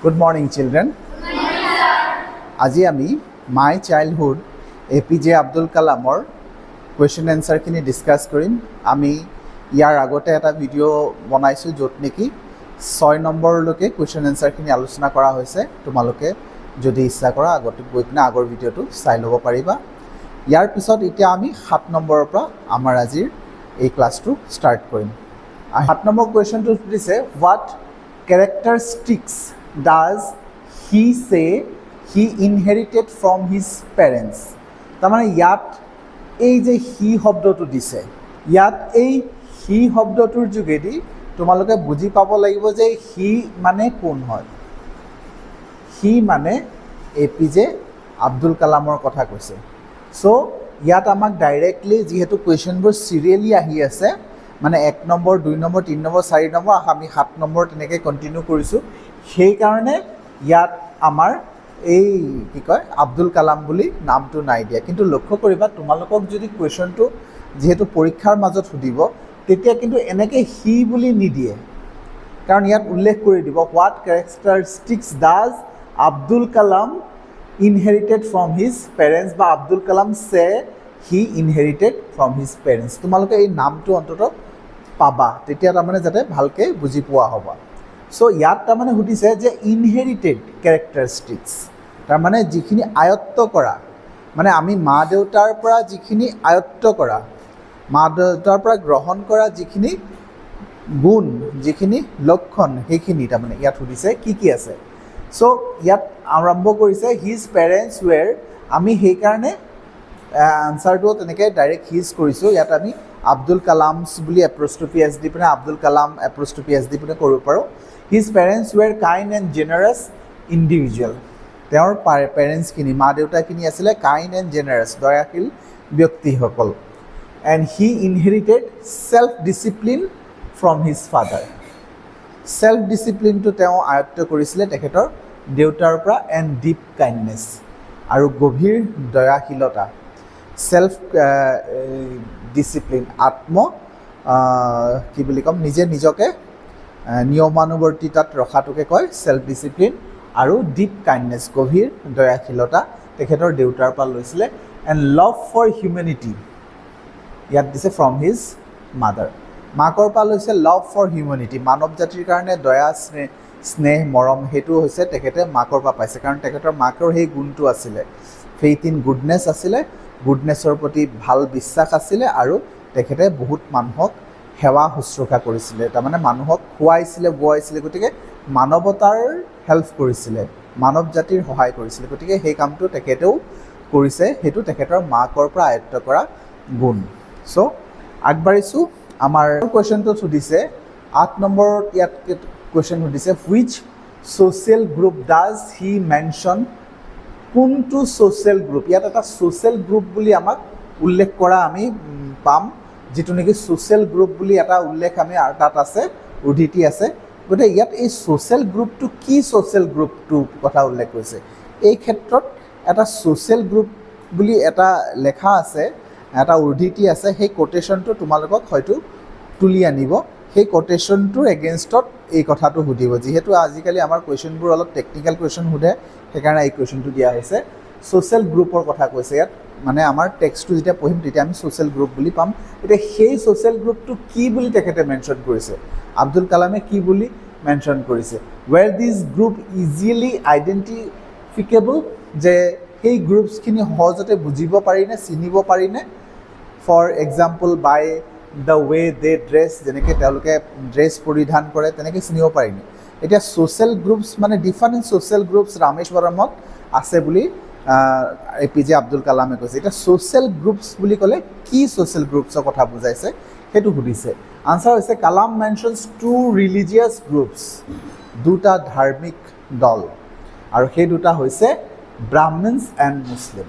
Good morning, children. আজি আমি my childhood APJ Abdul কালামৰ কুৱেশ্যন এনচাৰখিনি ডিছকাছ কৰিম। আমি ইয়াৰ আগতে এটা ভিডিঅ' বনাইছোঁ য'ত নেকি 6 নম্বৰলৈকে কুৱেশ্যন এনচাৰখিনি আলোচনা কৰা হৈছে। তোমালোকে যদি ইচ্ছা কৰা আগতে গৈ পিনে আগৰ ভিডিঅ'টো চাই ল'ব পাৰিবা। ইয়াৰ পিছত এতিয়া আমি 7 নম্বৰৰ পৰা আমাৰ আজিৰ এই ক্লাছটো ষ্টাৰ্ট কৰিম। 7 নম্বৰ কুৱেশ্যনটো সুধিছে, what characteristics does he say he inherited from his parents? তাৰমানে ইয়াত এই যে হি শব্দটো দিছে, ইয়াত এই হি শব্দটোৰ যোগেদি তোমালোকে বুজি পাব লাগিব যে হি মানে কোন হয়। হি মানে APJ আব্দুল কালামৰ কথা কৈছে। চ' ইয়াত আমাক ডাইৰেক্টলি যিহেতু কুৱেশ্যনবোৰ চিৰিয়েলি আহি আছে, মানে 1 নম্বৰ 2 নম্বৰ 3 নম্বৰ 4 নম্বৰ আমি 7 নম্বৰ তেনেকৈ কণ্টিনিউ কৰিছোঁ, সেইকাৰণে ইয়াত আমাৰ এই কি কয় আব্দুল কালাম বুলি নামটো নাই দিয়া। কিন্তু লক্ষ্য কৰিবা, তোমালোকক যদি কুৱেশ্যনটো যিহেতু পৰীক্ষাৰ মাজত সুধিব, তেতিয়া কিন্তু এনেকৈ হি বুলি নিদিয়ে, কাৰণ ইয়াত উল্লেখ কৰি দিব what characteristics does Abdul Kalam inherited from his parents, বা আব্দুল কালাম চে he inherited from his parents. তোমালোকে এই নামটো অন্ততঃ পাবা, তেতিয়া তাৰমানে যাতে ভালকৈ বুজি পোৱা হ'ব। চ' ইয়াত তাৰমানে সুধিছে যে ইনহেৰিটেড কেৰেক্টাৰিষ্টিক্স, তাৰমানে যিখিনি আয়ত্ব কৰা, মানে আমি মা দেউতাৰ পৰা যিখিনি আয়ত্ব কৰা, মা দেউতাৰ পৰা গ্ৰহণ কৰা যিখিনি গুণ, যিখিনি লক্ষণ, সেইখিনি তাৰমানে ইয়াত সুধিছে কি কি আছে। চ' ইয়াত আৰম্ভ কৰিছে হিজ পেৰেণ্টছ ৱেৰ, আমি সেইকাৰণে আনচাৰটো তেনেকৈ ডাইৰেক্ট হিজ কৰিছোঁ। ইয়াত আমি আব্দুল কালামছ বুলি এপ্ৰষ্ট্ৰফি এছ দি পিনে আব্দুল কালাম এপ্ৰষ্ট্ৰফি এছ দি পিনে কৰিব পাৰোঁ। His parents were kind and generous individual, তেওঁৰ পেৰেণ্টছখিনি মা দেউতাখিনি আছিলে কাইণ্ড এণ্ড জেনাৰাছ, দয়াশীল ব্যক্তিসকল। And he inherited self discipline from his father, self ডিচিপ্লিনটো তেওঁ আয়ত্ব কৰিছিলে তেখেতৰ দেউতাৰ পৰা। এণ্ড ডিপ কাইণ্ডনেছ, আৰু গভীৰ দয়াশীলতা। ছেল্ফ ডিচিপ্লিন, কি বুলি ক'ম, নিজকে নিয়মানুৱৰ্তিতাত ৰখাটোকে কয় ছেল্ফ ডিচিপ্লিন। আৰু ডিপ কাইণ্ডনেছ, গভীৰ দয়াশীলতা তেখেতৰ দেউতাৰ পৰা লৈছিলে। এণ্ড লাভ ফৰ হিউমেনিটি, ইয়াত দিছে ফ্ৰম হিজ মাদাৰ, মাকৰ পৰা লৈছে লাভ ফৰ হিউমেনিটি, মানৱ জাতিৰ কাৰণে দয়া স্নেহ মৰম, সেইটো হৈছে তেখেতে মাকৰ পৰা পাইছে, কাৰণ তেখেতৰ মাকৰ সেই গুণটো আছিলে, ফেইথ ইন গুডনেছ আছিলে, গুডনেছৰ প্ৰতি ভাল বিশ্বাস আছিলে, আৰু তেখেতে বহুত মানুহক সেৱা শুশ্ৰূষা কৰিছিলে, তাৰমানে মানুহক খুৱাইছিলে বোৱাইছিলে, গতিকে মানৱতাৰ হেল্প কৰিছিলে, মানৱ জাতিৰ সহায় কৰিছিলে, গতিকে সেই কামটো তেখেতেও কৰিছে, সেইটো তেখেতৰ মাকৰ পৰা আয়ত্ব কৰা গুণ। চ' আগবাঢ়িছোঁ। আমাৰ কুৱেশ্যনটোত সুধিছে 8 নম্বৰত, ইয়াত কুৱেশ্যন সুধিছে which social group does he mention, কোনটো ছ'চিয়েল গ্ৰুপ, ইয়াত এটা ছ'চিয়েল গ্ৰুপ বুলি আমাক উল্লেখ কৰা আমি পাম, যিটো নেকি ছ'চিয়েল গ্ৰুপ বুলি এটা উল্লেখ আমি তাত আছে, উদ্ধৃতি আছে। গতিকে ইয়াত এই ছ'চিয়েল গ্ৰুপটো কি, ছ'চিয়েল গ্ৰুপটো কথা উল্লেখ কৰিছে। এই ক্ষেত্ৰত এটা ছ'চিয়েল গ্ৰুপ বুলি এটা লেখা আছে, এটা উদ্ধৃতি আছে, সেই কোটেশ্যনটো তোমালোকক হয়তো তুলি আনিব, সেই কোটেশ্যনটোৰ এগেইনষ্টত এই কথাটো সুধিব। যিহেতু আজিকালি আমাৰ কুৱেশ্যনবোৰ অলপ টেকনিকেল কুৱেশ্যন সোধে, সেইকাৰণে এই কুৱেশ্যনটো দিয়া হৈছে। ছ'চিয়েল গ্ৰুপৰ কথা কৈছে ইয়াত, মানে আমাৰ টেক্সটটো যেতিয়া পঢ়িম তেতিয়া আমি ছ'চিয়েল গ্ৰুপ বুলি পাম। এতিয়া সেই ছ'চিয়েল গ্ৰুপটো কি বুলি তেখেতে মেনশ্যন কৰিছে, আব্দুল কালামে কি বুলি মেনশ্যন কৰিছে। ৱেৰ দিছ গ্ৰুপ ইজিলি আইডেণ্টিফিকেবল, যে সেই গ্ৰুপছখিনি সহজতে বুজিব পাৰিনে, চিনিব পাৰিনে। For example by the way they dress, যেনেকৈ তেওঁলোকে ড্ৰেছ পৰিধান কৰে তেনেকৈ চিনিব পাৰিনে। এতিয়া ছ'চিয়েল গ্ৰুপছ মানে ডিফাৰেণ্ট ছ'চিয়েল গ্ৰুপছ ৰামেশ্বৰমত আছে বুলি APJ আব্দুল কালামে কৈছে। এতিয়া ছ'চিয়েল গ্ৰুপছ বুলি ক'লে কি ছ'চিয়েল গ্ৰুপছৰ কথা বুজাইছে সেইটো সুধিছে। আনচাৰ হৈছে কালাম মেনশ্যনছ 2 ৰিলিজিয়াছ গ্ৰুপছ, 2টা ধাৰ্মিক দল, আৰু সেই দুটা হৈছে ব্ৰাহ্মণছ এণ্ড মুছলিম।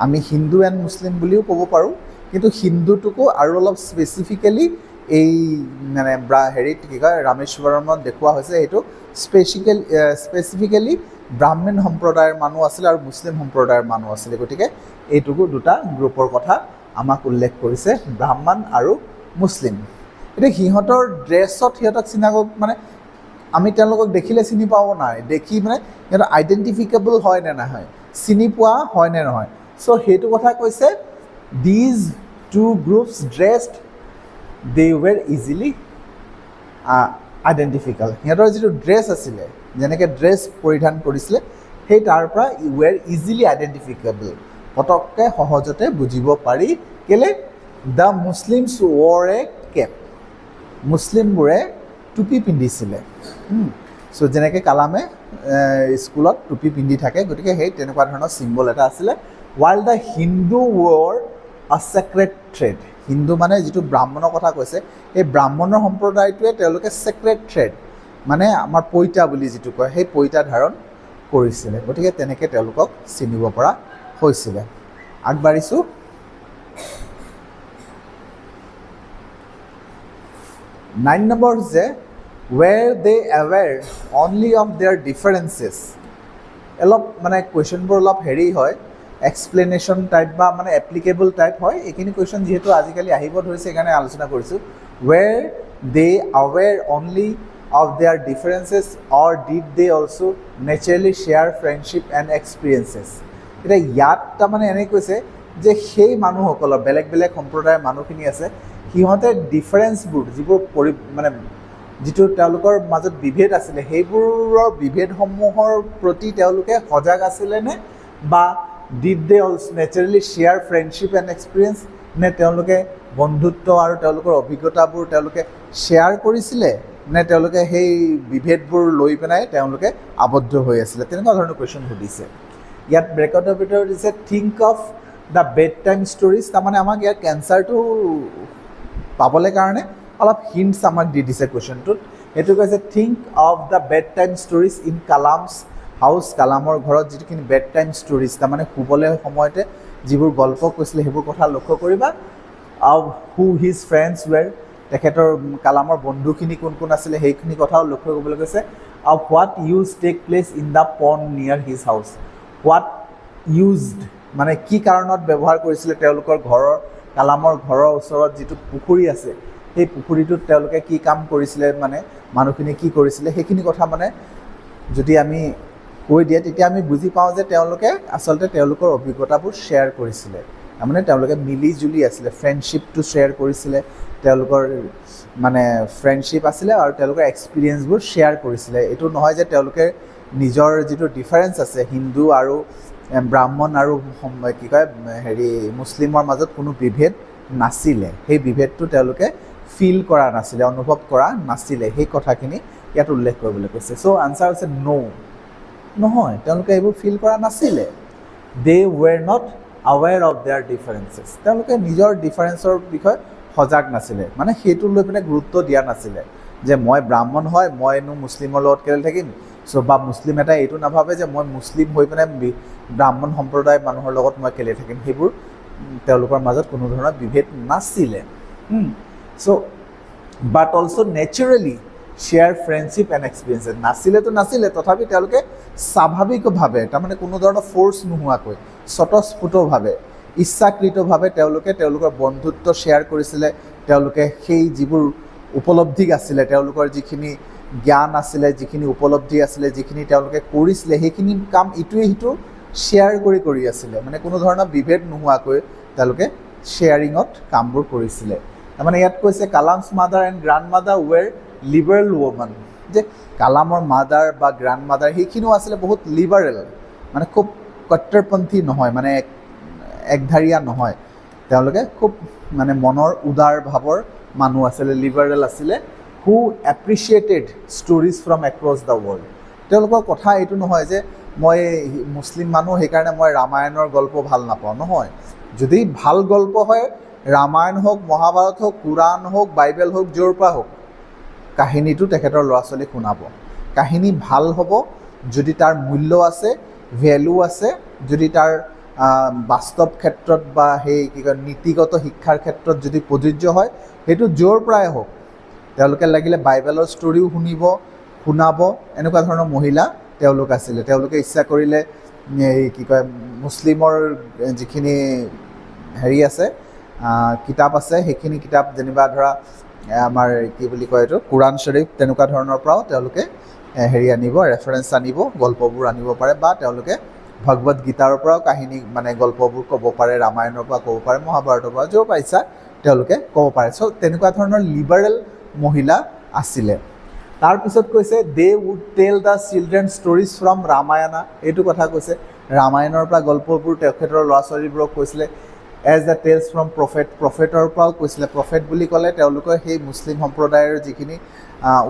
আমি হিন্দু এণ্ড মুছলিম বুলিও ক'ব পাৰোঁ, কিন্তু হিন্দুটোকো আৰু অলপ স্পেচিফিকেলি এই মানে হেৰিত কি কয় ৰামেশ্বৰমত দেখুওৱা হৈছে, সেইটো স্পেচিফিকেলি ব্ৰাহ্মণ সম্প্ৰদায়ৰ মানুহ আছিলে আৰু মুছলিম সম্প্ৰদায়ৰ মানুহ আছিলে, গতিকে এইটোকো দুটা গ্ৰুপৰ কথা আমাক উল্লেখ কৰিছে, ব্ৰাহ্মণ আৰু মুছলিম। এতিয়া সিহঁতৰ ড্ৰেছত সিহঁতক চিনাব, মানে আমি তেওঁলোকক দেখিলে চিনি পাব নাই, দেখি মানে সিহঁতৰ আইডেণ্টিফিকেবল হয় নে নহয়, চিনি পোৱা হয় নে নহয়। চ' সেইটো কথা কৈছে, these two groups dressed they were easily identifiable. সিহঁতৰ যিটো ড্ৰেছ আছিলে, যেনেকৈ ড্ৰেছ পৰিধান কৰিছিলে, সেই তাৰ পৰা ৱেৰ ইজিলি আইডেণ্টিফিকেবল, পটককৈ সহজতে বুজিব পাৰি। কেলে? দ্য মুছলিমছ ৱৰ এ কেপ, মুছলিমবোৰে টুপি পিন্ধিছিলে। চ' যেনেকৈ কালামে স্কুলত টুপি পিন্ধি থাকে, গতিকে সেই তেনেকুৱা ধৰণৰ চিম্বল এটা আছিলে। ৱাইল দ্য হিন্দু ৱৰ আ চেক্ৰেট থ্ৰেড, হিন্দু মানে যিটো ব্ৰাহ্মণৰ কথা কৈছে, এই ব্ৰাহ্মণৰ সম্প্ৰদায়টোৱে তেওঁলোকে চেক্ৰেট থ্ৰেড মানে আমাৰ পইতা বুলি যিটো কয়, সেই পইতা ধাৰণ কৰিছিলে। গতিকে তেনেকৈ তেওঁলোকক চিনিব পৰা হৈছিলে। আগবাঢ়িছোঁ। 9 নম্বৰ হৈছে were they aware only of their differences। অলপ মানে কুৱেশ্যনবোৰ অলপ হেৰি হয়, এক্সপ্লেনেশ্যন টাইপ বা মানে এপ্লিকেবল টাইপ হয়। এইখিনি কুৱেশ্যন যিহেতু আজিকালি আহিব ধৰিছে, সেইকাৰণে আলোচনা কৰিছোঁ। were they aware only of their differences or did they also naturally share friendship and experiences। এতিয়া ইয়াত তাৰমানে এনেকৈ কৈছে যে সেই মানুহসকলৰ বেলেগ বেলেগ সম্প্ৰদায়ৰ মানুহখিনি আছে, সিহঁতে ডিফাৰেঞ্চবোৰ যিবোৰ মানে যিটো তেওঁলোকৰ মাজত বিভেদ আছিলে, সেইবোৰৰ বিভেদসমূহৰ প্ৰতি তেওঁলোকে সজাগ আছিলেনে, বা did they also naturally share friendship and experience, নে তেওঁলোকে বন্ধুত্ব আৰু তেওঁলোকৰ অভিজ্ঞতাবোৰ তেওঁলোকে শ্বেয়াৰ কৰিছিলে, নে তেওঁলোকে সেই বিভেদবোৰ লৈ পেলাই তেওঁলোকে আবদ্ধ হৈ আছিলে। তেনেকুৱা ধৰণৰ কুৱেশ্যন সুধিছে। ইয়াত ব্ৰেকেটৰ ভিতৰত দিছে think of the bedtime stories. তাৰমানে আমাক ইয়াৰ কেঞ্চাৰটো পাবলৈ কাৰণে অলপ হিণ্টছ আমাক দি দিছে কুৱেশ্যনটোত। সেইটো কৈছে think of the bedtime stories in Kalam's house, কালামৰ ঘৰত যিখিনি বেড টাইম ষ্টৰিজ, তাৰমানে শুবলৈ সময়তে যিবোৰ গল্প কৈছিলে সেইবোৰ কথা লক্ষ্য কৰিবা। অফ হু হিজ ফ্ৰেণ্ডছ ৱেৰ, তেখেতৰ কালামৰ বন্ধুখিনি কোন কোন আছিলে সেইখিনি কথাও লক্ষ্য কৰিবলৈ কৈছে। Of what use take place in the pond near his house, what used মানে কি কাৰণত ব্যৱহাৰ কৰিছিলে তেওঁলোকৰ ঘৰৰ, কালামৰ ঘৰৰ ওচৰত যিটো পুখুৰী আছে, সেই পুখুৰীটোত তেওঁলোকে কি কাম কৰিছিলে, মানে মানুহখিনি কি কৰিছিলে, সেইখিনি কথা মানে যদি আমি কৈ দিয়ে তেতিয়া আমি বুজি পাওঁ যে তেওঁলোকে আচলতে তেওঁলোকৰ অভিজ্ঞতাবোৰ শ্বেয়াৰ কৰিছিলে। তাৰমানে তেওঁলোকে মিলি জুলি আছিলে, ফ্ৰেণ্ডশ্বিপটো শ্বেয়াৰ কৰিছিলে, তেওঁলোকৰ মানে ফ্ৰেণ্ডশ্বিপ আছিলে আৰু তেওঁলোকৰ এক্সপিৰিয়েঞ্চবোৰ শ্বেয়াৰ কৰিছিলে। এইটো নহয় যে তেওঁলোকে নিজৰ যিটো ডিফাৰেঞ্চ আছে হিন্দু আৰু ব্ৰাহ্মণ আৰু কি কয় মুছলিমৰ মাজত কোনো বিভেদ নাছিলে, সেই বিভেদটো তেওঁলোকে ফিল কৰা নাছিলে, অনুভৱ কৰা নাছিলে, সেই কথাখিনি ইয়াত উল্লেখ কৰিবলৈ কৈছে। চ' আনচাৰ হৈছে নহয়, তেওঁলোকে এইবোৰ ফিল কৰা নাছিলে। দে ৱেৰ নট আৱেৰ অফ দেয়াৰ ডিফাৰেঞ্চেছ, তেওঁলোকে নিজৰ ডিফাৰেঞ্চৰ বিষয়ে সজাগ নাছিলে, মানে সেইটো লৈ পিনে গুৰুত্ব দিয়া নাছিলে যে মই ব্ৰাহ্মণ হয়, মইনো মুছলিমৰ লগত কেলৈ থাকিম। চ' বা মুছলিম এটাই এইটো নাভাবে যে মই মুছলিম হৈ পিনে ব্ৰাহ্মণ সম্প্ৰদায়ৰ মানুহৰ লগত মই কেলৈ থাকিম, সেইবোৰ তেওঁলোকৰ মাজত কোনো ধৰণৰ বিভেদ নাছিলে। So' but also' naturally share friendship and experiences, নাছিলে, তথাপি তেওঁলোকে স্বাভাৱিকভাৱে, তাৰমানে কোনো ধৰণৰ ফ'ৰ্চ নোহোৱাকৈ স্বতঃস্ফূৰ্তভাৱে ইচ্ছাকৃতভাৱে তেওঁলোকে তেওঁলোকৰ বন্ধুত্ব শ্বেয়াৰ কৰিছিলে। তেওঁলোকে সেই যিবোৰ উপলব্ধি আছিলে, তেওঁলোকৰ যিখিনি জ্ঞান আছিলে, যিখিনি উপলব্ধি আছিলে, যিখিনি তেওঁলোকে কৰিছিলে, সেইখিনি কাম ইটোৱে সিটো শ্বেয়াৰ কৰি আছিলে, মানে কোনো ধৰণৰ বিভেদ নোহোৱাকৈ তেওঁলোকে শ্বেয়াৰিঙত কামবোৰ কৰিছিলে। তাৰমানে ইয়াত কৈছে Kalam's mother and grandmother were liberal women, যে কালামৰ মাদাৰ বা গ্ৰাণ্ড মাদাৰ সেইখিনিও আছিলে বহুত লিবাৰেল, মানে খুব কট্টৰপন্থী নহয়, মানে একধাৰীয়া নহয়, তেওঁলোকে খুব মানে মনৰ উদাৰ ভাৱৰ মানুহ আছিলে, লিবাৰেল আছিলে। Who appreciated stories from across the world, তেওঁলোকৰ কথা এইটো নহয় যে মই মুছলিম মানুহ সেইকাৰণে মই ৰামায়ণৰ গল্প ভাল নাপাওঁ, নহয়। যদি ভাল গল্প হয়, ৰামায়ণ হওক, মহাভাৰত হওক, কোৰাণ হওক, বাইবেল হওক, য'ৰ পৰা হওক, কাহিনীটো তেখেতৰ ল'ৰা ছোৱালীক শুনাব। কাহিনী ভাল হ'ব যদি তাৰ মূল্য আছে, ভেলু আছে, যদি তাৰ বাস্তৱ ক্ষেত্ৰত বা সেই কি কয় নীতিগত শিক্ষাৰ ক্ষেত্ৰত যদি প্ৰযোজ্য হয়, সেইটো য'ৰ পৰাই হওক, তেওঁলোকে লাগিলে বাইবেলৰ ষ্টৰিও শুনাব। এনেকুৱা ধৰণৰ মহিলা তেওঁলোক আছিলে। তেওঁলোকে ইচ্ছা কৰিলে এই কি কয় মুছলিমৰ যিখিনি আছে কিতাপ আছে, সেইখিনি কিতাপ যেনিবা ধৰা আমাৰ কি বুলি কয় এইটো কোৰাণ শ্বৰীফ তেনেকুৱা ধৰণৰ পৰাও তেওঁলোকে হেৰি আনিব, ৰেফাৰেঞ্চ আনিব, গল্পবোৰ আনিব পাৰে, বা তেওঁলোকে ভগৱদ গীতাৰ পৰাও কাহিনী মানে গল্পবোৰ ক'ব পাৰে, ৰামায়ণৰ পৰা ক'ব পাৰে, মহাভাৰতৰ পৰা য'ৰ পাইছা তেওঁলোকে ক'ব পাৰে। চ' তেনেকুৱা ধৰণৰ লিবাৰেল মহিলা আছিলে। তাৰপিছত কৈছে they would tell the children stories from Ramayana, এইটো কথা কৈছে ৰামায়ণৰ পৰা গল্পবোৰ তেখেতৰ ল'ৰা ছোৱালীবোৰক কৈছিলে। এজ দ্য টেলছ ফ্ৰম প্ৰফেটৰ পৰাও কৈছিলে। প্ৰফেট বুলি ক'লে তেওঁলোকৰ সেই মুছলিম সম্প্ৰদায়ৰ যিখিনি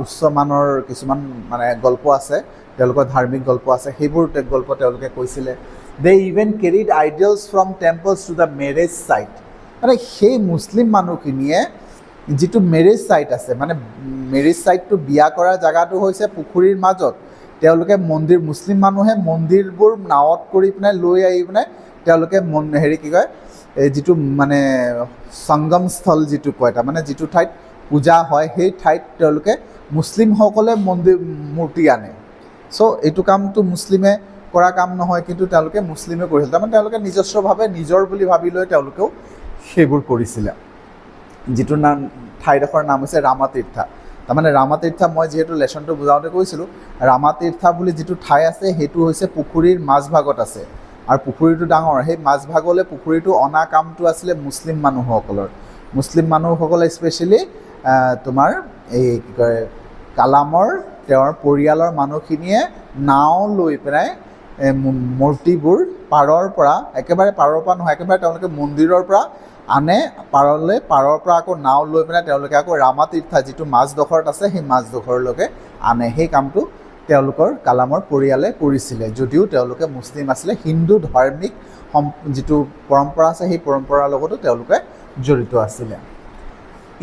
উচ্চমানৰ কিছুমান মানে গল্প আছে, তেওঁলোকৰ ধাৰ্মিক গল্প আছে, সেইবোৰ গল্প তেওঁলোকে কৈছিলে। They even carried ideals from temples to the marriage site, মানে সেই মুছলিম মানুহখিনিয়ে যিটো মেৰেজ চাইট আছে, মানে মেৰেজ চাইটটো বিয়া কৰা জেগাটো হৈছে পুখুৰীৰ মাজত, তেওঁলোকে মন্দিৰ, মুছলিম মানুহে মন্দিৰবোৰ নাৱত কৰি পিনে লৈ আহি পিনে তেওঁলোকে হেৰি কি কয় যিটো মানে সংগমস্থল যিটো কয়, তাৰমানে যিটো ঠাইত পূজা হয় সেই ঠাইত তেওঁলোকে মুছলিমসকলে মূৰ্তি আনে। চ' এইটো কামটো মুছলিমে কৰা কাম নহয়, কিন্তু তেওঁলোকে মুছলিমে কৰিছিল, তাৰমানে তেওঁলোকে নিজস্বভাৱে নিজৰ বুলি ভাবি লৈ তেওঁলোকেও সেইবোৰ কৰিছিলে। যিটো নাম ঠাইডোখৰ নাম হৈছে ৰামাতীৰ্থা। তাৰমানে ৰামাতীৰ্থা মই যিহেতু লেচনটো বুজাওঁতে কৈছিলোঁ, ৰামাতীৰ্থা বুলি যিটো ঠাই আছে সেইটো হৈছে পুখুৰীৰ মাজভাগত আছে, আৰু পুখুৰীটো ডাঙৰ। সেই মাজভাগলৈ পুখুৰীটো অনা কামটো আছিলে মুছলিম মানুহসকলৰ। মুছলিম মানুহসকলে স্পেচিয়েলি তোমাৰ এই কি কয় কালামৰ তেওঁৰ পৰিয়ালৰ মানুহখিনিয়ে নাও লৈ পেলাই মূৰ্তিবোৰ পাৰৰ পৰা, একেবাৰে পাৰৰ পৰা নহয়, একেবাৰে তেওঁলোকে মন্দিৰৰ পৰা আনে পাৰলৈ, পাৰৰ পৰা আকৌ নাও লৈ পেলাই তেওঁলোকে আকৌ ৰামাতীৰ্থা যিটো মাজডোখৰত আছে সেই মাজডোখৰলৈকে আনে। সেই কামটো তেওঁলোকৰ কালামৰ পৰিয়ালে কৰিছিলে, যদিও তেওঁলোকে মুছলিম আছিলে। হিন্দু ধাৰ্মিক যিটো পৰম্পৰা আছে সেই পৰম্পৰাৰ লগতো তেওঁলোকে জড়িত আছিলে।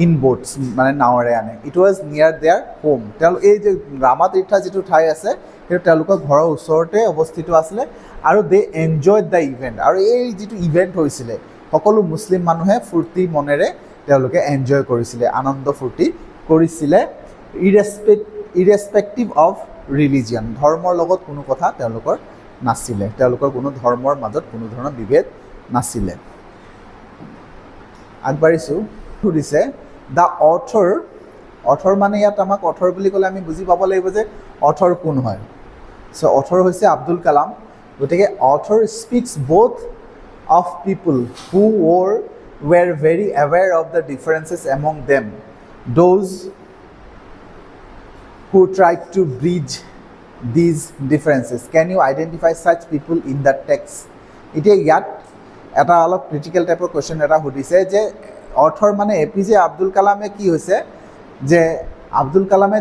ইন বোটছ মানে নাৱেৰে আনে। ইট ৱাজ নিয়াৰ দেয়াৰ হোম, তেওঁলোক এই যে ৰামাতীৰ্থা যিটো ঠাই আছে সেইটো তেওঁলোকৰ ঘৰৰ ওচৰতে অৱস্থিত আছিলে। আৰু দে এনজয়ড দ্য ইভেণ্ট, আৰু এই যিটো ইভেণ্ট হৈছিলে সকলো মুছলিম মানুহে ফূৰ্তি মনেৰে তেওঁলোকে এনজয় কৰিছিলে, আনন্দ ফূৰ্তি কৰিছিলে। ইৰেছপেক্টিভ অফ ৰিলিজিয়ন, ধৰ্মৰ লগত কোনো কথা তেওঁলোকৰ নাছিলে, তেওঁলোকৰ কোনো ধৰ্মৰ মাজত কোনো ধৰণৰ বিভেদ নাছিলে। আগবাঢ়িছোঁ। সুধিছে দ্য অথৰ মানে ইয়াত আমাক অথৰ বুলি ক'লে আমি বুজি পাব লাগিব যে অথৰ কোন হয়। চ' অথৰ হৈছে আব্দুল কালাম। গতিকে author speaks both of people who were very aware of the differences among them, those who tried to bridge these differences. Can you identify such people in the text? এতিয়া ইয়াত এটা অলপ critical টাইপৰ question এটা সুধিছে যে author মানে APJ Abdul কালামে কি হৈছে যে আব্দুল কালামে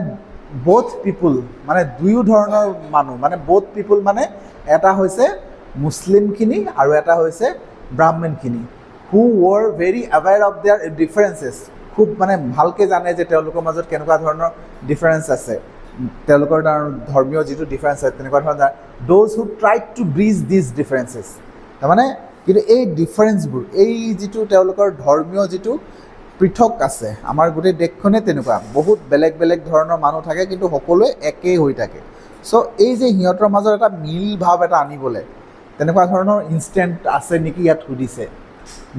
বোথ পিপুল মানে দুয়ো ধৰণৰ মানুহ, মানে বোথ পিপুল মানে এটা হৈছে মুছলিমখিনি আৰু এটা হৈছে ব্ৰাহ্মণখিনি, who were very aware of their differences, খুব মানে ভালকৈ জানে যে তেওঁলোকৰ মাজত কেনেকুৱা ধৰণৰ ডিফাৰেঞ্চ আছে, তেওঁলোকৰ ধৰ্মীয় যিটো ডিফাৰেঞ্চ আছে তেনেকুৱা ধৰণৰ। those who tried to bridge these differences, তাৰমানে কিন্তু এই ডিফাৰেঞ্চবোৰ, এই যিটো তেওঁলোকৰ ধৰ্মীয় যিটো পৃথক আছে, আমাৰ গোটেই দেশখনে তেনেকুৱা বহুত বেলেগ বেলেগ ধৰণৰ মানুহ থাকে কিন্তু সকলোৱে একেই হৈ থাকে। চ' এই যে সিহঁতৰ মাজত এটা মিল ভাৱ এটা আনিবলৈ তেনেকুৱা ধৰণৰ ইনষ্টেণ্ট আছে নেকি ইয়াত সুধিছে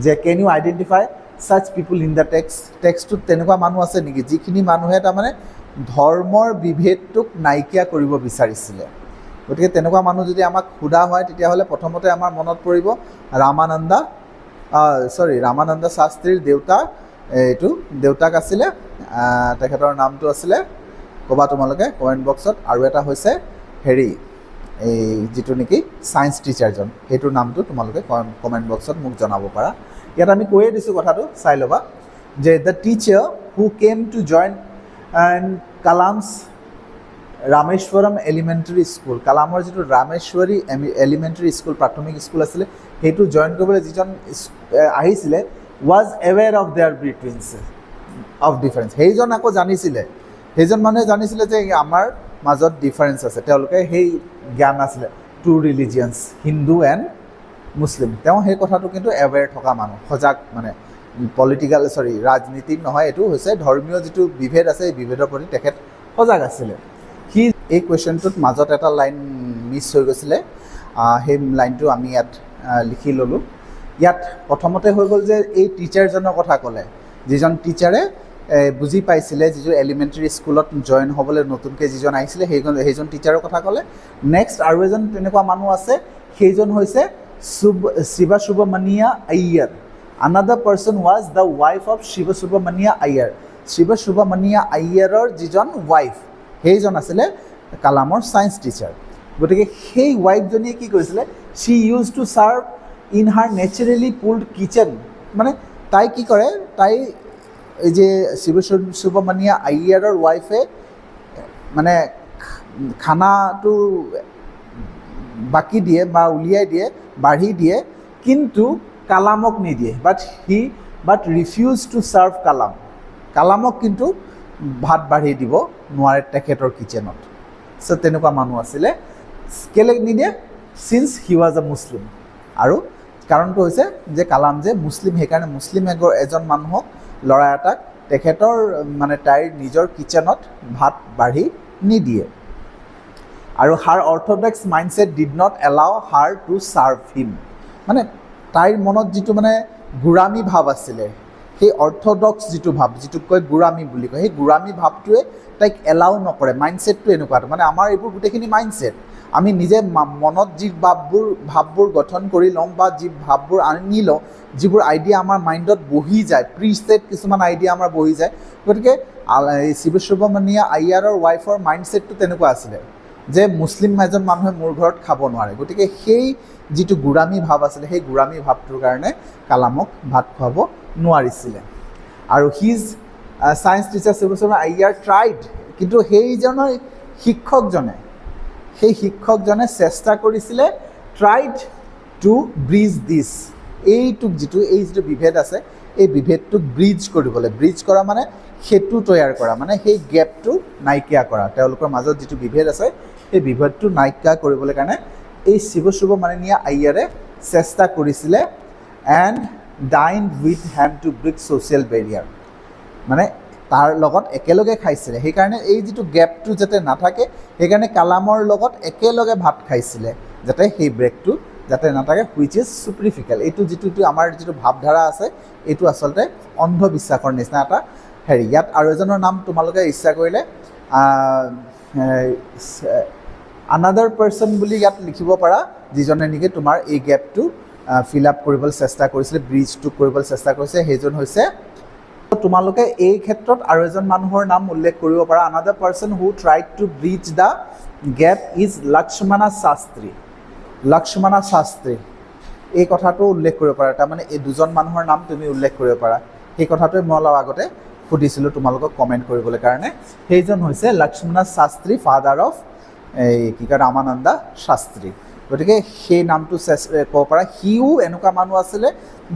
যে can you identify such people in the টেক্সটোত তেনেকুৱা মানুহ আছে নেকি যিখিনি মানুহে তাৰমানে ধৰ্মৰ বিভেদটোক নাইকিয়া কৰিব বিচাৰিছিলে। গতিকে তেনেকুৱা মানুহ যদি আমাক সোধা হয় তেতিয়াহ'লে প্ৰথমতে আমাৰ মনত পৰিব ৰামানন্দ শাস্ত্ৰীৰ দেউতাক আছিলে, তেখেতৰ নামটো আছিলে ক'বা তোমালোকে কমেণ্ট বক্সত। আৰু এটা হৈছে হেৰি এই যিটো নেকি ছায়েন্স টিচাৰজন, সেইটোৰ নামটো তোমালোকে কমেণ্ট বক্সত মোক জনাব পাৰা। ইয়াত আমি কৈয়ে দিছোঁ কথাটো, চাই ল'বা যে the teacher who came to join Kalam's Rameswaram elementary school, কালামৰ যিটো ৰামেশ্বৰী এলিমেণ্টেৰী স্কুল প্ৰাথমিক স্কুল আছিলে সেইটো জইন কৰিবলৈ যিজন আহিছিলে was aware of their difference, সেইজন আকৌ জানিছিলে, সেইজন মানুহে জানিছিলে যে আমাৰ মাজত ডিফাৰেঞ্চ আছে, তেওঁলোকে সেই জ্ঞান আছিলে টু ৰিলিজিয়নছ হিন্দু এণ্ড মুছলিম। তেওঁ সেই কথাটো কিন্তু এৱেৰ থকা মানুহ, সজাগ, মানে ৰাজনীতিক নহয়, এইটো হৈছে ধৰ্মীয় যিটো বিভেদ আছে এই বিভেদৰ প্ৰতি তেখেত সজাগ আছিলে। সি এই কুৱেশ্যনটোত মাজত এটা লাইন মিছ হৈ গৈছিলে, সেই লাইনটো আমি ইয়াত লিখি ল'লোঁ। ইয়াত প্ৰথমতে হৈ গ'ল যে এই টিচাৰজনৰ কথা ক'লে, যিজন টিচাৰে বুজি পাইছিলে যিটো এলিমেণ্টাৰী স্কুলত জইন হ'বলৈ নতুনকৈ যিজন আহিছিলে সেইজন টিচাৰৰ কথা ক'লে। নেক্সট আৰু এজন তেনেকুৱা মানুহ আছে, সেইজন হৈছে Shiva Subramania Iyer. Another person was the wife of Shiva Subramania Iyer. Shiva Subramania আয়াৰৰ যিজন ৱাইফ, সেইজন আছিলে কালামৰ ছায়েন্স টিচাৰ। গতিকে সেই ৱাইফজনীয়ে কি কৰিছিলে, she used to serve in her naturally pulled kitchen. মানে তাই কি কৰে, তাই এই যে শিৱা সুব্ৰমণিয়া আয়াৰৰ ৱাইফে মানে খানাটো বাকি দিয়ে বা উলিয়াই দিয়ে, বাঢ়ি দিয়ে, কিন্তু কালামক নিদিয়ে। বাট ৰিফিউজ টু চাৰ্ভ কালামক কিন্তু ভাত বাঢ়ি দিব নোৱাৰে তেখেতৰ কিটচেনত। চ' তেনেকুৱা মানুহ আছিলে। কেলৈ নিদিয়ে, চিন্স হি ৱাজ এ মুছলিম। আৰু কাৰণটো হৈছে যে কালাম যে মুছলিম, সেইকাৰণে মুছলিম এজন মানুহক, ল'ৰা এটাক তেখেতৰ মানে তাইৰ নিজৰ কিটচেনত ভাত বাঢ়ি নিদিয়ে। আৰু her orthodox mindset did not allow her to serve him. মানে তাইৰ মনত যিটো মানে গোড়ামী ভাৱ আছিলে, সেই অৰ্থডক্স যিটো ভাৱ, যিটোক কয় গোড়ামী বুলি কয়, সেই গোড়ামী ভাৱটোৱে তাইক এলাউ নকৰে। মাইণ্ডছেটটো এনেকুৱা, মানে আমাৰ এইবোৰ গোটেইখিনি মাইণ্ডছেট। আমি নিজে মনত যি ভাৱবোৰ গঠন কৰি ল'ম বা যি ভাৱবোৰ আনি লওঁ, যিবোৰ আইডিয়া আমাৰ মাইণ্ডত বহি যায়, প্ৰিছেট কিছুমান আইডিয়া আমাৰ বহি যায়। গতিকে শিৱা সুব্ৰমণিয়া আয়াৰৰ ৱাইফৰ মাইণ্ডছেটটো তেনেকুৱা আছিলে যে মুছলিম এজন মানুহে মোৰ ঘৰত খাব নোৱাৰে। গতিকে সেই যিটো গোড়ামী ভাৱ আছিলে, সেই গোড়ামী ভাৱটোৰ কাৰণে কালামক ভাত খুৱাব নোৱাৰিছিলে। আৰু his science teacher Shiva Subramania Iyer tried, কিন্তু সেই শিক্ষকজনে চেষ্টা কৰিছিলে, ট্ৰাইড টু ব্ৰিজ দিছ, এই যিটো বিভেদ আছে, এই বিভেদটোক ব্ৰিজ কৰিবলৈ, ব্ৰিজ কৰা মানে সেতু তৈয়াৰ কৰা, মানে সেই গেপটো নাইকিয়া কৰা, তেওঁলোকৰ মাজত যিটো বিভেদ আছে সেই বিভেদটো নাইকিয়া কৰিবলৈ কাৰণে এই শিৱা সুব্ৰমণিয়া আয়াৰে চেষ্টা কৰিছিলে। And dined with him to break social barrier, মানে তাৰ লগত একেলগে খাইছিলে। সেইকাৰণে এই যিটো গেপটো যাতে নাথাকে, সেইকাৰণে কালামৰ লগত একেলগে ভাত খাইছিলে, যাতে সেই ব্ৰেকটো যাতে নাথাকে, হুইচ ইজ চুপ্ৰিফিকেল। এইটো যিটো আমাৰ যিটো ভাৱধাৰা আছে, এইটো আচলতে অন্ধবিশ্বাসৰ নিচিনা এটা হেৰি। ইয়াত আৰু এজনৰ নাম তোমালোকে ইচ্ছা কৰিলে আনাদাৰ পাৰ্চন বুলি ইয়াত লিখিব পাৰা, যিজনে নেকি তোমাৰ এই গেপটো ফিল আপ কৰিবলৈ চেষ্টা কৰিছিলে, ব্ৰিজটো কৰিবলৈ চেষ্টা কৰিছে, সেইজন হৈছে। তোমালোকে এই ক্ষেত্ৰত আৰু এজন মানুহৰ নাম উল্লেখ কৰিব পাৰা। Another person who tried to bridge the gap is Lakshmana Shastri. এই কথাটো উল্লেখ কৰিব পাৰা, তাৰমানে এই দুজন মানুহৰ নাম তুমি উল্লেখ কৰিব পাৰা। সেই কথাটোৱে মই অলপ আগতে সুধিছিলোঁ তোমালোকক কমেণ্ট কৰিবলৈ কাৰণে। সেইজন হৈছে লক্ষ্মণা শাস্ত্ৰী, ফাদাৰ অফ ৰামানন্দা শাস্ত্ৰী। গতিকে সেই নামটো ক'ব পাৰা। সিও এনেকুৱা মানুহ আছিলে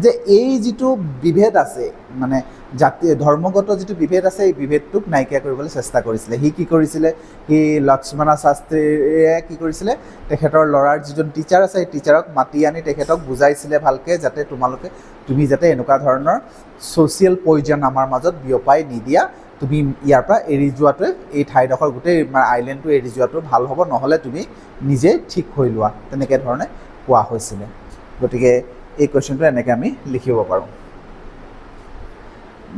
যে এই যিটো বিভেদ আছে, মানে ধৰ্মগত যিটো বিভেদ আছে, এই বিভেদটোক নাইকিয়া কৰিবলৈ চেষ্টা কৰিছিলে। সি কি কৰিছিলে, সি লক্ষ্মণা শাস্ত্ৰীয়ে কি কৰিছিলে, তেখেতৰ ল'ৰাৰ যিজন টিচাৰ আছে, সেই টিচাৰক মাতি আনি তেখেতক বুজাইছিলে ভালকৈ, যাতে তুমি যাতে এনেকুৱা ধৰণৰ ছ'চিয়েল পয়জন আমাৰ মাজত বিয়পাই নিদিয়া, তুমি ইয়াৰ পৰা এৰি যোৱাটোৱে, এই ঠাইডোখৰ গোটেই আইলেণ্ডটো এৰি যোৱাটো ভাল হ'ব, নহ'লে তুমি নিজে ঠিক হৈ লোৱা, তেনেকৈ ধৰণে কোৱা হৈছিলে। গতিকে এই কুৱেশ্যনটো এনেকৈ আমি লিখিব পাৰোঁ।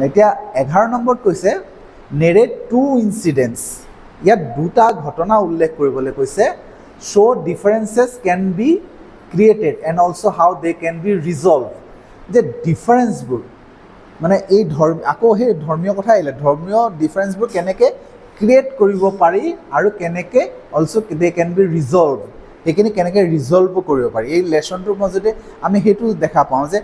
এতিয়া 11 নম্বৰত কৈছে নেৰেট 2 ইনচিডেণ্টছ। ইয়াত 2টা ঘটনা উল্লেখ কৰিবলৈ কৈছে। Show' differences can be created and also' how they can be resolve. যে ডিফাৰেঞ্চবোৰ, মানে এই আকৌ সেই ধৰ্মীয় কথা আহিলে, ধৰ্মীয় ডিফাৰেঞ্চবোৰ কেনেকৈ ক্ৰিয়েট কৰিব পাৰি আৰু কেনেকৈ also' they can be resolve, সেইখিনি কেনেকৈ ৰিজল্ভো কৰিব পাৰি। এই লেচনটোৰ মাজতে আমি সেইটো দেখা পাওঁ যে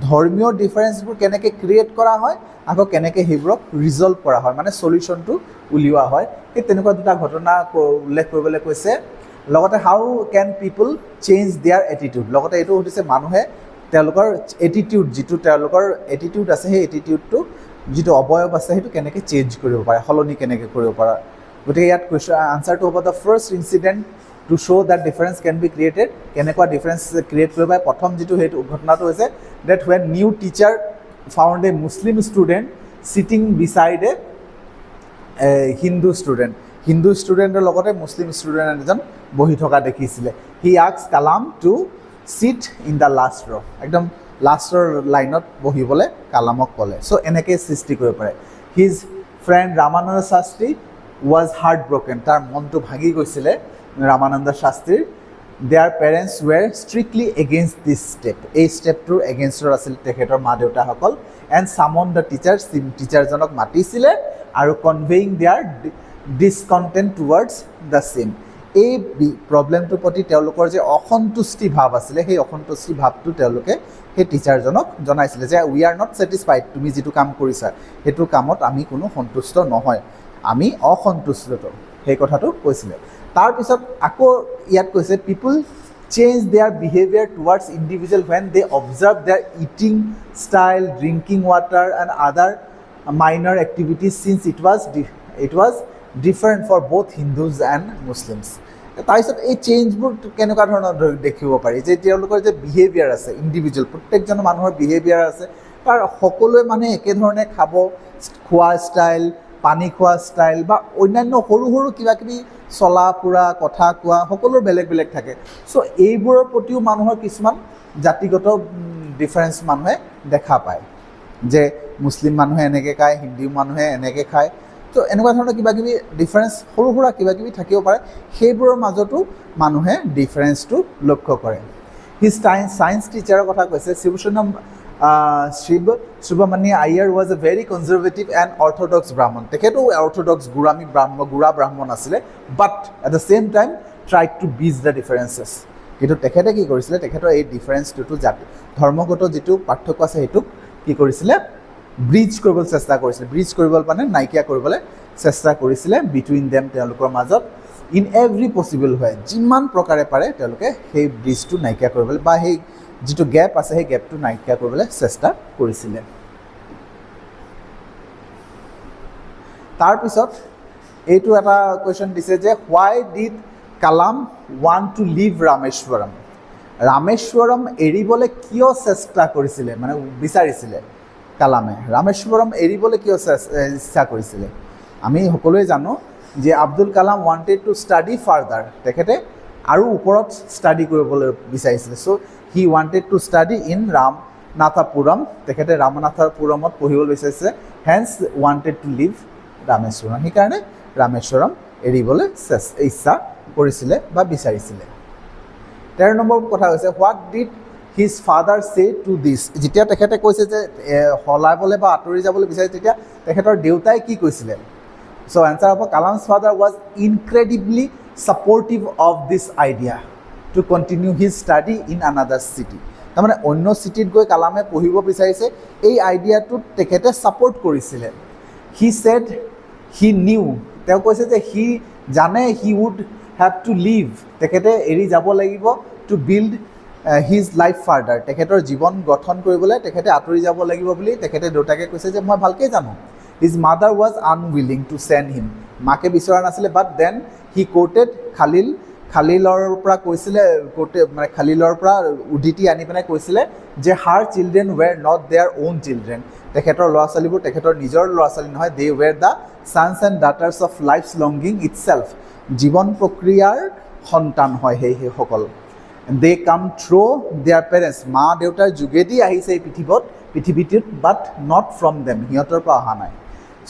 ধৰ্মীয় ডিফাৰেঞ্চবোৰ কেনেকৈ ক্ৰিয়েট কৰা হয়, আকৌ কেনেকৈ সেইবোৰক ৰিজল্ভ কৰা হয়, মানে চলিউশ্যনটো উলিওৱা হয়। সেই তেনেকুৱা 2টা ঘটনা উল্লেখ কৰিবলৈ কৈছে। লগতে how can people change their attitude, লগতে এইটো সুধিছে মানুহে তেওঁলোকৰ এটিটিউড, যিটো তেওঁলোকৰ এটিটিউড আছে, সেই এটিটিউডটো যিটো অৱয়ব আছে, সেইটো কেনেকৈ চেঞ্জ কৰিব পাৰে, সলনি কেনেকৈ কৰিব পাৰে। গতিকে ইয়াত আনচাৰটো হ'ব the first incident to show' that difference can be created. কেনেকুৱা ডিফাৰেঞ্চ ক্ৰিয়েট কৰিব পাৰে, প্ৰথম যিটো সেইটো ঘটনাটো হৈছে that when new teacher found a Muslim student sitting beside a Hindu ষ্টুডেণ্টৰ লগতে মুছলিম ষ্টুডেণ্ট এজন বহি থকা দেখিছিলে। He asked Kalam to sit in the last row', একদম লাষ্টৰ লাইনত বহিবলৈ কালামক ক'লে। চ' এনেকৈ সৃষ্টি কৰিব পাৰে। His friend Ramananda Shastri was heart broken, তাৰ মনটো ভাঙি গৈছিলে ৰামানন্দ শাস্ত্ৰীৰ। Their parents were strictly against this step, এই ষ্টেপটোৰ এগেইনষ্টৰ আছিল তেখেতৰ মা দেউতাসকল। এণ্ড চামন দ্য টিচাৰ, টিচাৰজনক মাতিছিলে আৰু conveying their discontent towards the same, এই প্ৰব্লেমটোৰ প্ৰতি তেওঁলোকৰ যে অসন্তুষ্টি ভাৱ আছিলে, সেই অসন্তুষ্টি ভাৱটো তেওঁলোকে সেই টিচাৰজনক জনাইছিলে যে উই আৰ নট ছেটিছফাইড, তুমি যিটো কাম কৰিছা সেইটো কামত আমি কোনো সন্তুষ্ট নহয়, আমি অসন্তুষ্ট, সেই কথাটো কৈছিলে। তাৰপিছত আকৌ ইয়াত কৈছে people change their behaviour towards individual when they observe their eating style, drinking water and other minor activities since it was different for both Hindus and Muslims. তাৰপিছত এই চেঞ্জবোৰ কেনেকুৱা ধৰণৰ দেখিব পাৰি যে তেওঁলোকৰ যে বিহেভিয়াৰ আছে ইণ্ডিভিজুৱেল, প্ৰত্যেকজন মানুহৰ বিহেভিয়াৰ আছে, তাৰ সকলোৱে মানে একেধৰণে খাব, খোৱা ষ্টাইল, পানী খোৱা ষ্টাইল বা অন্যান্য সৰু সৰু কিবা কিবি চলা ফুৰা কথা কোৱা সকলো বেলেগ বেলেগ থাকে। চ' এইবোৰৰ প্ৰতিও মানুহৰ কিছুমান জাতিগত ডিফাৰেঞ্চ মানুহে দেখা পায়, যে মুছলিম মানুহে এনেকৈ খায়, হিন্দু মানুহে এনেকৈ খায়। তো এনেকুৱা ধৰণৰ কিবা কিবি ডিফাৰেঞ্চ সৰু সুৰা কিবা কিবি থাকিব পাৰে, সেইবোৰৰ মাজতো মানুহে ডিফাৰেঞ্চটো লক্ষ্য কৰে। হিজ ছায়েন্স টিচাৰৰ কথা কৈছে Shivamani Iyer was a very conservative and orthodox Brahmin, তেখেতো অৰ্থডক্স গোড়া ব্ৰাহ্মণ আছিলে, but at the same time tried to bridge the differences. কিন্তু তেখেতে কি কৰিছিলে, তেখেতৰ এই ডিফাৰেঞ্চটোতো ধৰ্মগত যিটো পাৰ্থক্য আছে সেইটোক কি কৰিছিলে, ব্ৰিজ কৰিবলৈ চেষ্টা কৰিছিলে, ব্ৰিজ কৰিবলৈ মানে নাইকিয়া কৰিবলৈ চেষ্টা কৰিছিলে বিটুইন দেম, তেওঁলোকৰ মাজত ইন এভৰি পচিবল ৱে, যিমান প্ৰকাৰে পাৰে তেওঁলোকে সেই ব্ৰিজটো নাইকিয়া কৰিবলৈ বা সেই যিটো গেপ আছে সেই গেপটো নাইকিয়া কৰিবলৈ চেষ্টা কৰিছিলে। তাৰপিছত এইটো এটা কুৱেশ্যন দিছে যে why did Kalam want to leave Rameswaram, Rameswaram এৰিবলৈ কিয় চেষ্টা কৰিছিলে, মানে বিচাৰিছিলে কালামে ৰামেশ্বৰম এৰিবলৈ কিয় ইচ্ছা কৰিছিলে। আমি সকলোৱে জানো যে Abdul Kalam wanted to study further, তেখেতে আৰু ওপৰত ষ্টাডি কৰিবলৈ বিচাৰিছিলে। So' he wanted to study in Ramanathapuram, তেখেতে ৰামনাথাপুৰমত পঢ়িবলৈ বিচাৰিছে। Hence wanted to leave Rameswaram, সেইকাৰণে ৰামেশ্বৰম এৰিবলৈ ইচ্ছা কৰিছিলে বা বিচাৰিছিলে। 13 নম্বৰ কথা হৈছে হোৱাট ডিড হিজ ফাদাৰ চে টু দিছ, যেতিয়া তেখেতে কৈছে যে সলাবলৈ বা আঁতৰি যাবলৈ বিচাৰিছে তেতিয়া তেখেতৰ দেউতাই কি কৈছিলে। চ' এনচাৰ হ'ব Kalam's father was incredibly supportive of this idea to continue his study in another city, তাৰমানে অন্য চিটিত গৈ কালামে পঢ়িব বিচাৰিছে, এই আইডিয়াটোত তেখেতে ছাপৰ্ট কৰিছিলে। হি ছেড হি নিউ, তেওঁ কৈছে যে সি জানে he would have to leave, তেখেতে এৰি যাব লাগিব, to build his life further, তেখেতৰ জীৱন গঠন কৰিবলৈ তেখেতে আঁতৰি যাব লাগিব বুলি তেখেতে দেউতাকে কৈছে যে মই ভালকৈ জানো। His mother was unwilling to send him, মাকে বিচৰা নাছিলে, বাট দেন হি কোটেড খালিলৰ পৰা কৈছিলে, মানে খালিলৰ পৰা উদ্ধৃতি আনি পেলাই কৈছিলে যে her children were not their own children, তেখেতৰ ল'ৰা ছোৱালীবোৰ তেখেতৰ নিজৰ ল'ৰা ছোৱালী নহয়, they were the sons and daughters of life's longing itself, জীৱন প্ৰক্ৰিয়াৰ সন্তান হয় সেইসকল। দে কাম থ্ৰু দেয়াৰ পেৰেণ্টছ, মা দেউতাৰ যোগেদি আহিছে এই পৃথিৱীটোত, বাট নট ফ্ৰম দেম, সিহঁতৰ পৰা অহা নাই।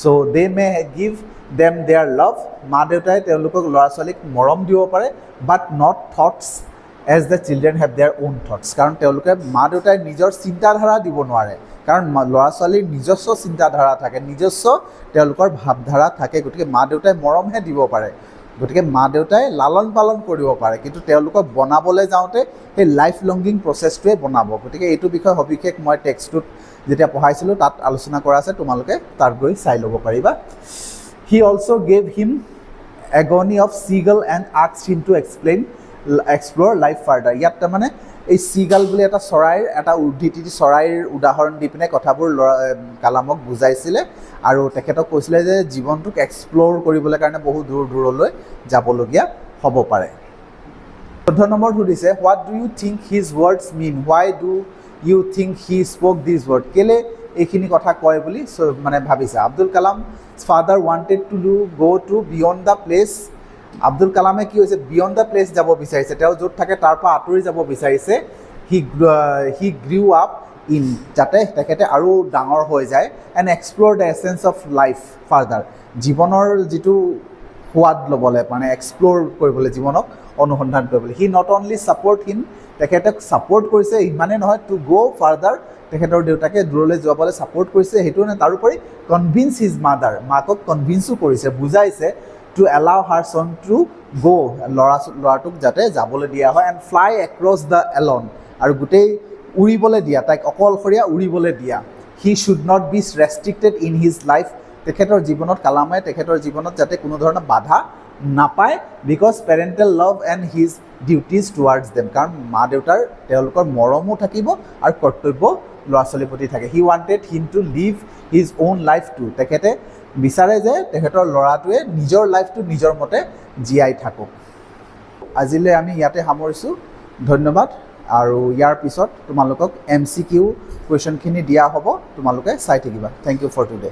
So' they may give them their love, মা দেউতাই তেওঁলোকক ল'ৰা ছোৱালীক মৰম দিব পাৰে, but not thoughts as the children have their own thoughts, কাৰণ তেওঁলোকে মা দেউতাই নিজৰ চিন্তাধাৰা দিব নোৱাৰে, কাৰণ ল'ৰা ছোৱালীৰ নিজস্ব চিন্তাধাৰা থাকে, নিজস্ব তেওঁলোকৰ ভাৱধাৰা থাকে, গতিকে মা দেউতাই মৰমহে দিব পাৰে, গতিকে মা দেউতাই লালন পালন কৰিব পাৰে, কিন্তু তেওঁলোকক বনাবলৈ যাওঁতে সেই লাইফ লংগিং প্ৰচেছটোৱে বনাব। গতিকে এইটো বিষয়ে সবিশেষ মই টেক্সটটোত যেতিয়া পঢ়াইছিলোঁ তাত আলোচনা কৰা আছে, তোমালোকে তাত গৈ চাই ল'ব পাৰিবা। He also' gave him agony of seagull and asked him to explore life further, ইয়াত তাৰমানে এই চিগাল বুলি এটা চৰাইৰ এটা উদ্ধৃতি, চৰাইৰ উদাহৰণ দি পিনে কথাবোৰ কালামক বুজাইছিলে আৰু তেখেতক কৈছিলে যে জীৱনটোক এক্সপ্ল'ৰ কৰিবলৈ কাৰণে বহু দূৰ দূৰলৈ যাবলগীয়া হ'ব পাৰে। 14 নম্বৰ সুধিছে what do you think his words mean, why do you think he spoke this word, কেলে এইখিনি কথা কয় বুলি মানে ভাবিছে। Abdul Kalam father wanted to go' to beyond the place, Abdul কালামে কি হৈছে বিয়ণ্ড দ্য প্লেচ যাব বিচাৰিছে, তেওঁ য'ত থাকে তাৰ পৰা আঁতৰি যাব বিচাৰিছে। হি গ্ৰিউ আপ ইন যাতে তেখেতে আৰু ডাঙৰ হৈ যায় and explore the essence of life further জীৱনৰ যিটো সোৱাদ ল'বলৈ মানে এক্সপ্ল'ৰ কৰিবলৈ জীৱনক অনুসন্ধান কৰিবলৈ হি নট অনলি ছাপৰ্ট হিম তেখেতক ছাপৰ্ট কৰিছে ইমানেই নহয় টু গ' ফাৰ্ডাৰ তেখেতৰ দেউতাকে দূৰলৈ যোৱাবলৈ ছাপৰ্ট কৰিছে সেইটো নহয় তাৰোপৰি কনভিন্স হিজ মাদাৰ মাকক কনভিন্সো কৰিছে বুজাইছে টু এলাউ হাৰ চন টু গ' ল'ৰাটোক যাতে যাবলৈ দিয়া হয় and fly across the alone আৰু গোটেই উৰিবলৈ দিয়া তাইক অকলশৰীয়া উৰিবলৈ দিয়া he should not be restricted in his life তেখেতৰ জীৱনত কালামে তেখেতৰ জীৱনত যাতে কোনো ধৰণৰ বাধা নাপায় because parental love and his duties towards them কাৰণ মা দেউতাৰ তেওঁলোকৰ মৰমো থাকিব আৰু কৰ্তব্য ল'ৰা ছোৱালীৰ প্ৰতি থাকে he wanted him to live his own life to তেখেতে বিচাৰে যে তেখেতৰ ল'ৰাটোৱে নিজৰ লাইফটো নিজৰ মতে জীয়াই থাকক আজিলৈ আমি ইয়াতে সামৰিছোঁ ধন্যবাদ আৰু ইয়াৰ পিছত তোমালোকক MCQ কুৱেশ্যনখিনি দিয়া হ'ব তোমালোকে চাই থাকিবা থেংক ইউ ফৰ টুডে